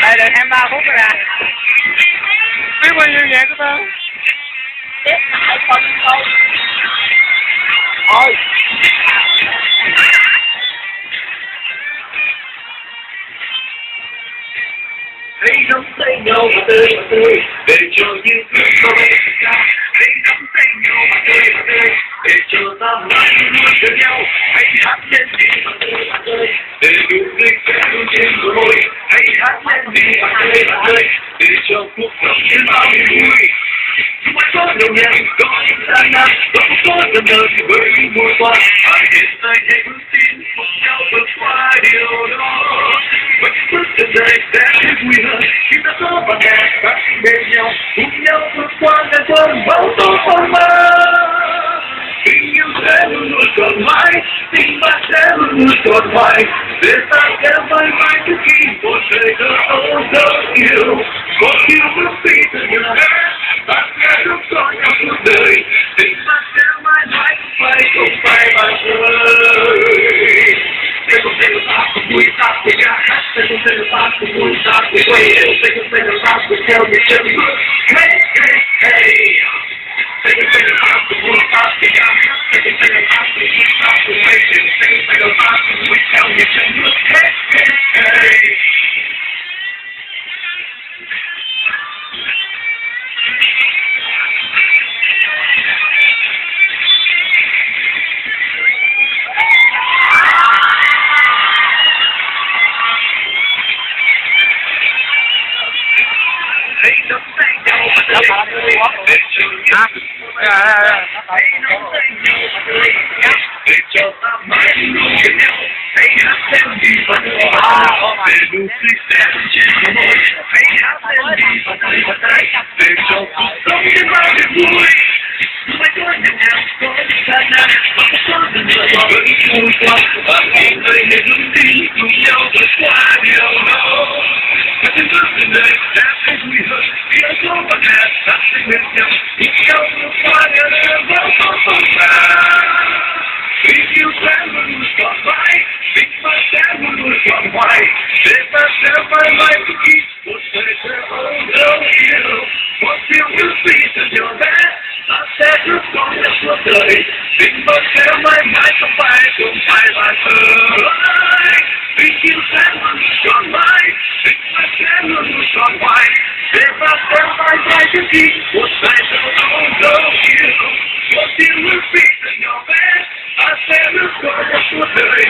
Đây được 23 phút rồi nè. Biết bao nhiêu nhạc của ta? Tiếp lại con câu. Thôi. Hãy nắm tay nhau và tươi để cho những cơn gió bay xa. Hãy nắm tay nhau và tươi để cho ta mãi luôn bên nhau. Hãy hát lên đi và tươi để nụ cười sẽ luôn trên môi. Hãy hát lên đi và tươi để cho cuộc sống thêm bao niềm vui. Dù mới có nhiều nhạc có những gian nan, có dần dần với mùa qua. Hãy hiện tại hãy vững tin cùng nhau vượt qua điều đó. Và những bước chân đời sẽ vui hơn khi ta có bạn bè ta bên nhau cùng nhau vượt qua ngày cơn bão tố phong ba. Tình yêu sẽ luôn luôn còn mãi, tình bạn sẽ luôn luôn còn mãi. Để ta sẽ mãi mãi trước khi một đời thơ ấu dấu yêu. Một yêu bước đi từ nhỏ bé, ta sẽ giúp cho nhau suốt đời. Tình bạn sẽ mãi mãi không phải bạn ơi. They gon' take a rock from we stop we got. They gon' take a rock from we stop we wait. They gon' take a rock from tell me hey, hey, hey. They gon' take a rock from we stop we got. They gon' take a rock from we stop we wait. They gon' take a rock from we tell me hey, hey, hey. Hãy nắm tay nhau và tươi để cho ta mãi luôn bên nhau. Hãy hát lên đi và tươi để nụ cười sẽ trên môi. Hãy hát lên đi và tươi để cho cuộc sống thêm bao niềm vui. Dù mới có nhiều nhạc có những gian nan, và có dần dần với mùa qua. Và ngày nơi hãy vững tin cùng nhau vượt qua điều đó. Và trên bước đường đời đã thấy vui hơn khi đã có bạn bè ta sẽ bên nhau cùng nhau vượt qua điều đời bão tố phong ba. Tình yêu sẽ luôn luôn còn mãi, tình bạn sẽ luôn luôn còn hoài. Để ta sẽ mãi mãi trước khi một đời thơ ấu dấu yêu. Một yêu ước gì từ nhỏ bé, ta sẽ giúp con nhau suốt đời. Tình bạn sẽ mãi mãi không phải bạn ơi. Tình yêu sẽ luôn luôn còn mãi, tình bạn sẽ luôn luôn còn hoài. Để ta sẽ mãi mãi trước khi một đời thơ ấu dấu yêu. Một yêu ước gì từ nhỏ bé, ta sẽ giúp con nhau suốt đời.